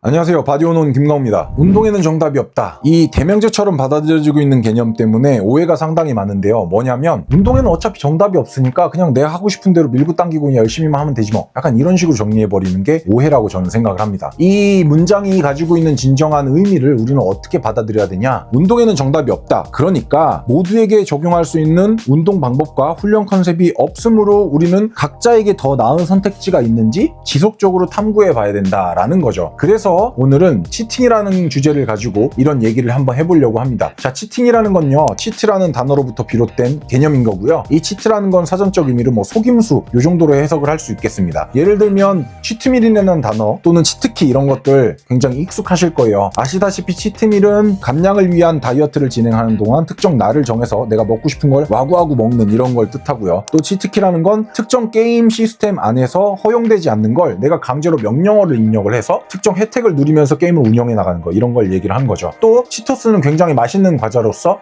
안녕하세요. 바디오논 김가호입니다. 운동에는 정답이 없다. 이 대명제처럼 받아들여지고 있는 개념 때문에 오해가 상당히 많은데요. 뭐냐면 운동에는 어차피 정답이 없으니까 그냥 내가 하고 싶은 대로 밀고 당기고 그냥 열심히만 하면 되지 뭐. 약간 이런 식으로 정리해버리는 게 오해라고 저는 생각을 합니다. 이 문장이 가지고 있는 진정한 의미를 우리는 어떻게 받아들여야 되냐? 운동에는 정답이 없다. 그러니까 모두에게 적용할 수 있는 운동 방법과 훈련 컨셉이 없으므로 우리는 각자에게 더 나은 선택지가 있는지 지속적으로 탐구해 봐야 된다라는 거죠. 그래서 오늘은 치팅이라는 주제를 가지고 이런 얘기를 한번 해보려고 합니다. 자, 치팅이라는 건요, 치트라는 단어로부터 비롯된 개념인 거고요. 이 치트라는 건 사전적 의미로 속임수 이 정도로 해석을 할 수 있겠습니다. 예를 들면 치트밀이라는 단어 또는 치트키 이런 것들 굉장히 익숙하실 거예요. 아시다시피 치트밀은 감량을 위한 다이어트를 진행하는 동안 특정 날을 정해서 내가 먹고 싶은 걸 와구와구 먹는 이런 걸 뜻하고요. 또 치트키라는 건 특정 게임 시스템 안에서 허용되지 않는 걸 내가 강제로 명령어를 입력을 해서 특정 혜택을 누리면서 게임을 운영해 나가는 거, 이런 걸 얘기를 한 거죠. 또 치토스는 굉장히 맛있는 과자로서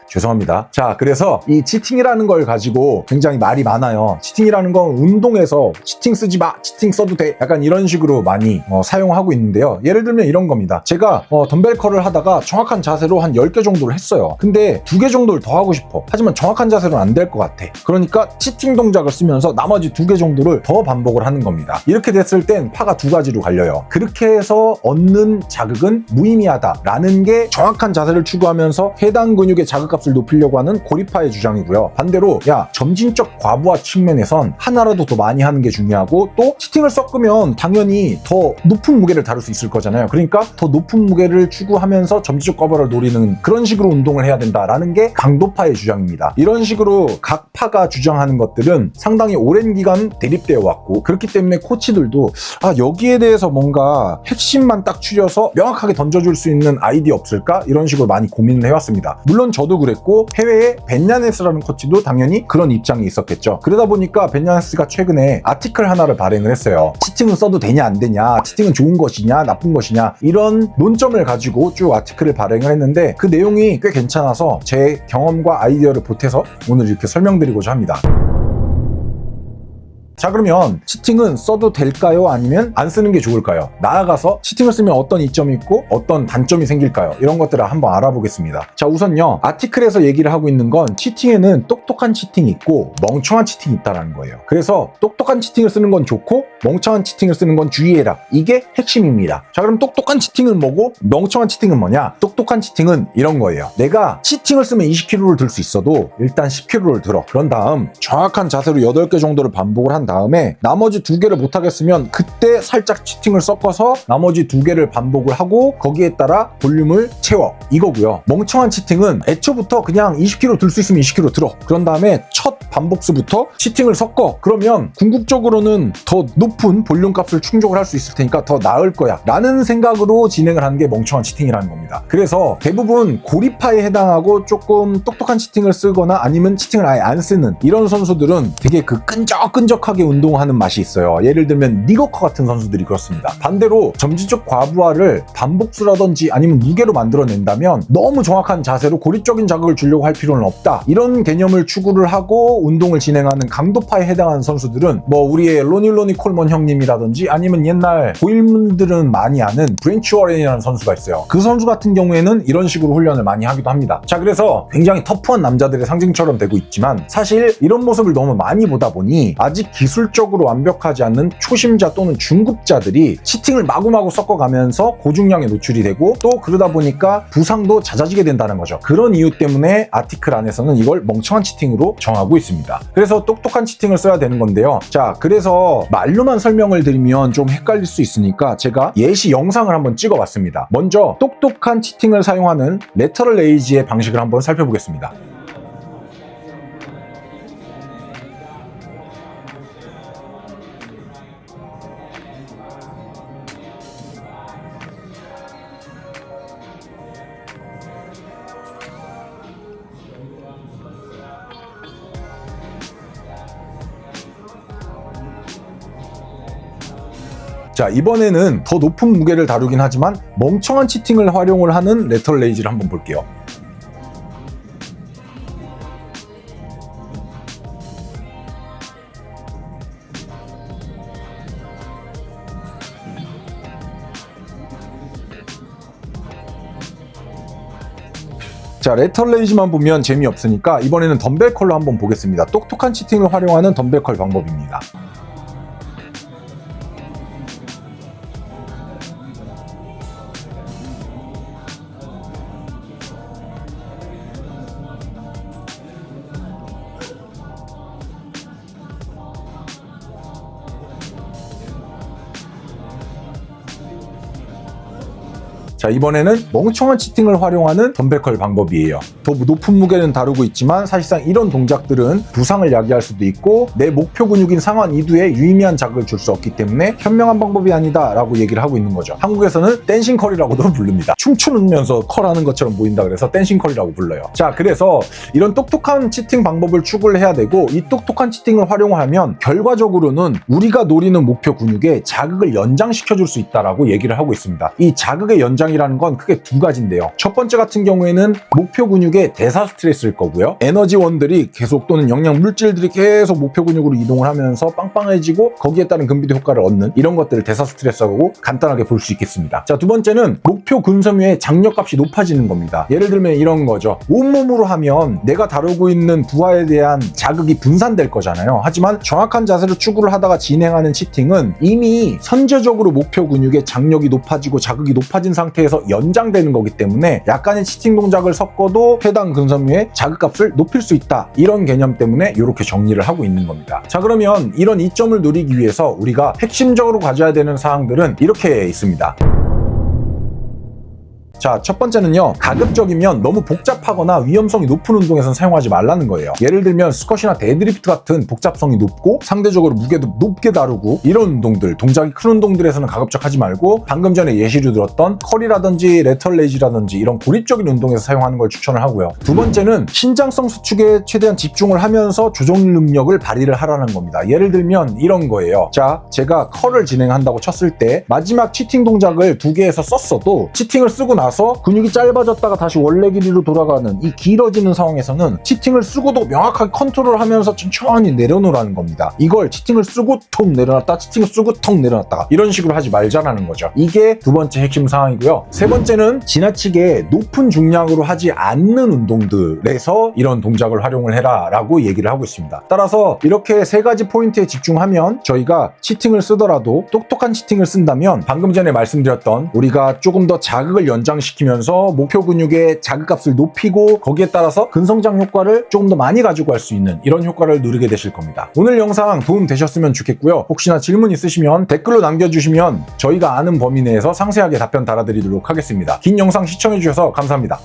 죄송합니다. 자, 그래서 이 치팅이라는 걸 가지고 굉장히 말이 많아요. 치팅이라는 건 운동에서 치팅 쓰지 마, 치팅 써도 돼, 약간 이런 식으로 많이 사용하고 있는데요. 예를 들면 이런 겁니다. 제가 덤벨 컬을 하다가 정확한 자세로 한 10개 정도를 했어요. 근데 2개 정도를 더 하고 싶어. 하지만 정확한 자세로는 안 될 것 같아. 그러니까 치팅 동작을 쓰면서 나머지 2개 정도를 더 반복을 하는 겁니다. 이렇게 됐을 땐 파가 2가지로 갈려요. 그렇게 해서 얻는 자극은 무의미하다라는 게 정확한 자세를 추구하면서 해당 근육의 자극값 을 높이려고 하는 고리파의 주장이고요. 반대로 점진적 과부하 측면에선 하나라도 더 많이 하는 게 중요하고, 또 치팅을 섞으면 당연히 더 높은 무게를 다룰 수 있을 거잖아요. 그러니까 더 높은 무게를 추구하면서 점진적 과부하를 노리는 그런 식으로 운동을 해야 된다라는 게 강도파의 주장입니다. 이런 식으로 각 파가 주장하는 것들은 상당히 오랜 기간 대립되어 왔고, 그렇기 때문에 코치들도 여기에 대해서 뭔가 핵심만 딱 추려서 명확하게 던져줄 수 있는 아이디어 없을까? 이런 식으로 많이 고민을 해왔습니다. 물론 저도 그랬고 해외에 벤야네스라는 코치도 당연히 그런 입장이 있었겠죠. 그러다 보니까 벤야네스가 최근에 아티클 하나를 발행을 했어요. 치팅은 써도 되냐 안 되냐, 치팅은 좋은 것이냐 나쁜 것이냐, 이런 논점을 가지고 쭉 아티클을 발행을 했는데 그 내용이 꽤 괜찮아서 제 경험과 아이디어를 보태서 오늘 이렇게 설명드리고자 합니다. 자, 그러면 치팅은 써도 될까요? 아니면 안 쓰는 게 좋을까요? 나아가서 치팅을 쓰면 어떤 이점이 있고 어떤 단점이 생길까요? 이런 것들을 한번 알아보겠습니다. 자, 우선요, 아티클에서 얘기를 하고 있는 건 치팅에는 똑똑한 치팅이 있고 멍청한 치팅이 있다는 거예요. 그래서 똑똑한 치팅을 쓰는 건 좋고 멍청한 치팅을 쓰는 건 주의해라. 이게 핵심입니다. 자, 그럼 똑똑한 치팅은 뭐고 멍청한 치팅은 뭐냐? 똑똑한 치팅은 이런 거예요. 내가 치팅을 쓰면 20kg를 들 수 있어도 일단 10kg를 들어. 그런 다음 정확한 자세로 8개 정도를 반복을 한 다음에 나머지 2개를 못하겠으면 그때 살짝 치팅을 섞어서 나머지 2개를 반복을 하고 거기에 따라 볼륨을 채워, 이거고요. 멍청한 치팅은 애초부터 그냥 20kg 들 수 있으면 20kg 들어. 그런 다음에 첫 반복수부터 치팅을 섞어. 그러면 궁극적으로는 더 높은 볼륨 값을 충족을 할 수 있을 테니까 더 나을 거야 라는 생각으로 진행을 하는 게 멍청한 치팅이라는 겁니다. 그래서 대부분 고리파에 해당하고 조금 똑똑한 치팅을 쓰거나 아니면 치팅을 아예 안 쓰는 이런 선수들은 되게 그 끈적끈적하게 운동하는 맛이 있어요. 예를 들면 니거커 같은 선수들이 그렇습니다. 반대로 점진적 과부하를 반복수라든지 아니면 무게로 만들어낸다면 너무 정확한 자세로 고립적인 자극을 주려고 할 필요는 없다, 이런 개념을 추구를 하고 운동을 진행하는 강도파에 해당하는 선수들은 우리의 로니 콜먼 형님이라든지 아니면 옛날 고인물들은 많이 아는 브랜치 워렌이라는 선수가 있어요. 그 선수 같은 경우에는 이런 식으로 훈련을 많이 하기도 합니다. 자, 그래서 굉장히 터프한 남자들의 상징처럼 되고 있지만 사실 이런 모습을 너무 많이 보다 보니 아직 기술적으로 완벽하지 않는 초심자 또는 중급자들이 치팅을 마구마구 섞어가면서 고중량에 노출이 되고, 또 그러다 보니까 부상도 잦아지게 된다는 거죠. 그런 이유 때문에 아티클 안에서는 이걸 멍청한 치팅으로 정하고 있습니다. 그래서 똑똑한 치팅을 써야 되는 건데요. 자, 그래서 말로만 설명을 드리면 좀 헷갈릴 수 있으니까 제가 예시 영상을 한번 찍어봤습니다. 먼저 똑똑한 치팅을 사용하는 레터럴 레이지의 방식을 한번 살펴보겠습니다. 자, 이번에는 더 높은 무게를 다루긴 하지만 멍청한 치팅을 활용을 하는 레터럴 레이지를 한번 볼게요. 자, 레터 레이즈만 보면 재미없으니까 이번에는 덤벨 컬로 한번 보겠습니다. 똑똑한 치팅을 활용하는 덤벨 컬 방법입니다. 자, 이번에는 멍청한 치팅을 활용하는 덤벨 컬 방법이에요. 더 높은 무게는 다루고 있지만 사실상 이런 동작들은 부상을 야기할 수도 있고 내 목표 근육인 상완 이두에 유의미한 자극을 줄 수 없기 때문에 현명한 방법이 아니다 라고 얘기를 하고 있는 거죠. 한국에서는 댄싱 컬이라고도 부릅니다. 춤추면서 컬하는 것처럼 보인다 그래서 댄싱 컬이라고 불러요. 자, 그래서 이런 똑똑한 치팅 방법을 추구를 해야 되고 이 똑똑한 치팅을 활용하면 결과적으로는 우리가 노리는 목표 근육에 자극을 연장시켜 줄 수 있다라고 얘기를 하고 있습니다. 이 자극의 연장 이라는 건 크게 두 가지인데요. 첫 번째 같은 경우에는 목표 근육에 대사 스트레스일 거고요. 에너지원들이 계속 또는 영양 물질들이 계속 목표 근육으로 이동을 하면서 빵빵해지고 거기에 따른 근비대 효과를 얻는 이런 것들을 대사 스트레스라고 간단하게 볼 수 있겠습니다. 자, 두 번째는 목표 근섬유의 장력값이 높아지는 겁니다. 예를 들면 이런 거죠. 온몸으로 하면 내가 다루고 있는 부하에 대한 자극이 분산될 거잖아요. 하지만 정확한 자세로 추구를 하다가 진행하는 치팅은 이미 선제적으로 목표 근육의 장력이 높아지고 자극이 높아진 상태에서 연장되는 거기 때문에 약간의 치팅 동작을 섞어도 해당 근섬유의 자극값을 높일 수 있다. 이런 개념 때문에 이렇게 정리를 하고 있는 겁니다. 자, 그러면 이런 이점을 누리기 위해서 우리가 핵심적으로 가져야 되는 사항들은 이렇게 있습니다. 자, 첫 번째는요. 가급적이면 너무 복잡하거나 위험성이 높은 운동에서는 사용하지 말라는 거예요. 예를 들면 스쿼시나 데드리프트 같은 복잡성이 높고 상대적으로 무게도 높게 다루고 이런 운동들, 동작이 큰 운동들에서는 가급적 하지 말고 방금 전에 예시로 들었던 컬이라든지 레터 레이즈라든지 이런 고립적인 운동에서 사용하는 걸 추천을 하고요. 두 번째는 신장성 수축에 최대한 집중을 하면서 조정 능력을 발휘를 하라는 겁니다. 예를 들면 이런 거예요. 자, 제가 컬을 진행한다고 쳤을 때 마지막 치팅 동작을 2개에서 썼어도 치팅을 쓰고 나서 근육이 짧아졌다가 다시 원래 길이로 돌아가는 이 길어지는 상황에서는 치팅을 쓰고도 명확하게 컨트롤하면서 천천히 내려놓으라는 겁니다. 이걸 치팅을 쓰고 통 내려놨다, 치팅을 쓰고 통 내려놨다가 이런 식으로 하지 말자라는 거죠. 이게 두 번째 핵심 사항이고요. 세 번째는 지나치게 높은 중량으로 하지 않는 운동들에서 이런 동작을 활용을 해라 라고 얘기를 하고 있습니다. 따라서 이렇게 세 가지 포인트에 집중하면 저희가 치팅을 쓰더라도 똑똑한 치팅을 쓴다면 방금 전에 말씀드렸던 우리가 조금 더 자극을 연장시키면서 목표 근육의 자극값을 높이고 거기에 따라서 근성장 효과를 조금 더 많이 가지고 갈 수 있는 이런 효과를 누리게 되실 겁니다. 오늘 영상 도움 되셨으면 좋겠고요. 혹시나 질문 있으시면 댓글로 남겨주시면 저희가 아는 범위 내에서 상세하게 답변 달아드리도록 하겠습니다. 긴 영상 시청해주셔서 감사합니다.